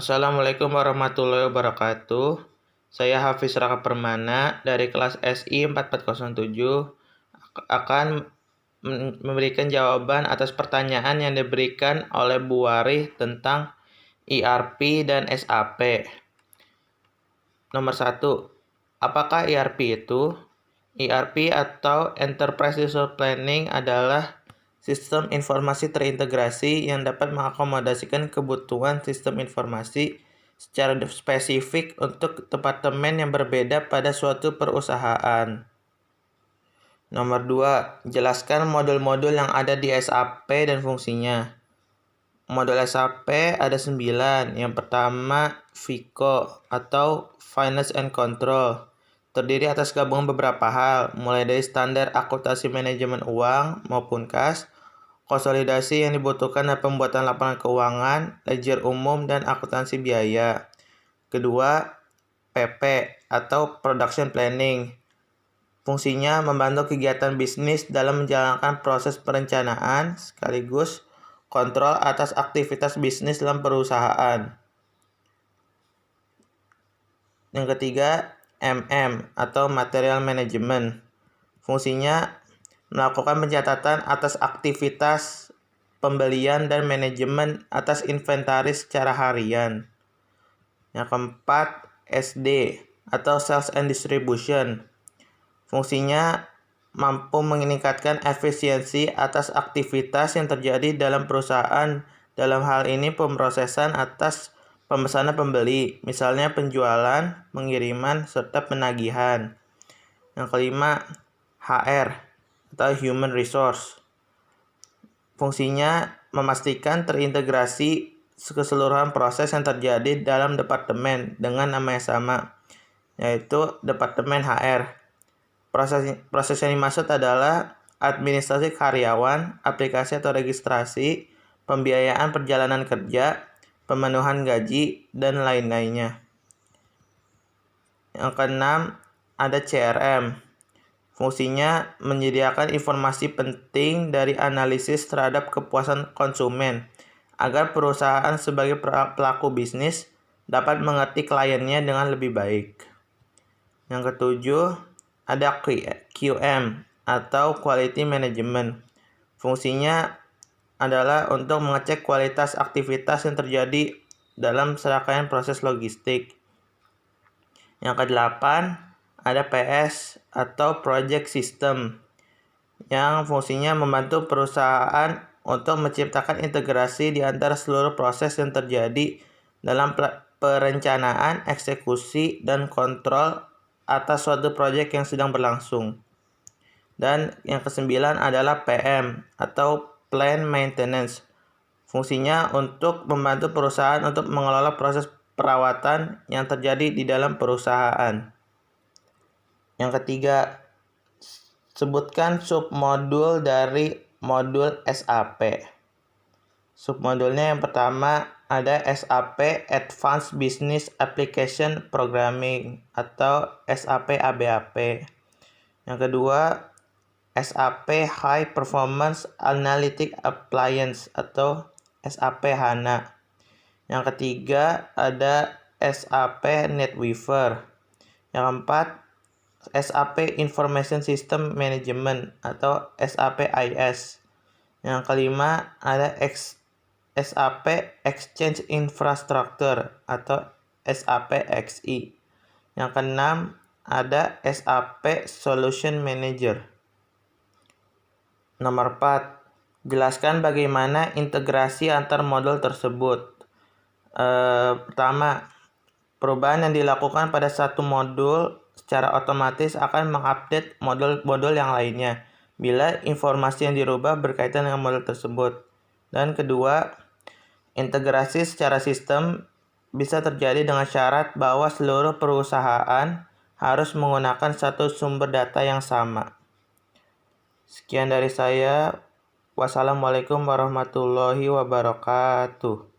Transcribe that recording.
Assalamualaikum warahmatullahi wabarakatuh. Saya Hafiz Raka Permana dari kelas SI 4407 akan memberikan jawaban atas pertanyaan yang diberikan oleh Bu Warih tentang ERP dan SAP. Nomor 1. Apakah ERP itu? ERP atau Enterprise Resource Planning adalah sistem informasi terintegrasi yang dapat mengakomodasikan kebutuhan sistem informasi secara spesifik untuk departemen yang berbeda pada suatu perusahaan. Nomor 2. Jelaskan modul-modul yang ada di SAP dan fungsinya. Modul SAP ada 9. Yang pertama, FICO atau Finance and Control. Terdiri atas gabungan beberapa hal, mulai dari standar akuntansi manajemen uang maupun kas, konsolidasi yang dibutuhkan dan pembuatan laporan keuangan, ledger umum, dan akuntansi biaya. Kedua, PP atau Production Planning. Fungsinya membantu kegiatan bisnis dalam menjalankan proses perencanaan sekaligus kontrol atas aktivitas bisnis dalam perusahaan. Yang ketiga, MM atau Material Management. Fungsinya melakukan pencatatan atas aktivitas pembelian dan manajemen atas inventaris secara harian. Yang keempat, SD atau Sales and Distribution. Fungsinya mampu meningkatkan efisiensi atas aktivitas yang terjadi dalam perusahaan. Dalam hal ini pemrosesan atas pemesanan pembeli, misalnya penjualan, pengiriman, serta penagihan. Yang kelima, HR atau Human Resource. Fungsinya memastikan terintegrasi keseluruhan proses yang terjadi dalam departemen dengan nama yang sama, yaitu Departemen HR. Proses yang dimaksud adalah administrasi karyawan, aplikasi atau registrasi, pembiayaan perjalanan kerja, pemenuhan gaji, dan lain-lainnya. Yang keenam, ada CRM. Fungsinya menyediakan informasi penting dari analisis terhadap kepuasan konsumen, agar perusahaan sebagai pelaku bisnis dapat mengerti kliennya dengan lebih baik. Yang ketujuh, ada QM atau Quality Management. Fungsinya adalah untuk mengecek kualitas aktivitas yang terjadi dalam serangkaian proses logistik. Yang kedelapan, ada PS atau Project System, yang fungsinya membantu perusahaan untuk menciptakan integrasi di antara seluruh proses yang terjadi dalam perencanaan, eksekusi, dan kontrol atas suatu proyek yang sedang berlangsung. Dan yang kesembilan adalah PM atau Plan Maintenance. Fungsinya untuk membantu perusahaan untuk mengelola proses perawatan yang terjadi di dalam perusahaan. Yang ketiga, sebutkan submodul dari modul SAP. Submodulnya yang pertama ada SAP Advanced Business Application Programming atau SAP ABAP. Yang kedua, SAP High Performance Analytic Appliance atau SAP HANA. Yang ketiga ada SAP NetWeaver. Yang keempat, SAP Information System Management atau SAP IS. Yang kelima ada SAP Exchange Infrastructure atau SAP XI. Yang keenam ada SAP Solution Manager. Nomor 4. Jelaskan bagaimana integrasi antar modul tersebut. Pertama, perubahan yang dilakukan pada satu modul secara otomatis akan mengupdate modul-modul yang lainnya bila informasi yang dirubah berkaitan dengan modul tersebut. Dan kedua, integrasi secara sistem bisa terjadi dengan syarat bahwa seluruh perusahaan harus menggunakan satu sumber data yang sama. Sekian dari saya. Wassalamualaikum warahmatullahi wabarakatuh.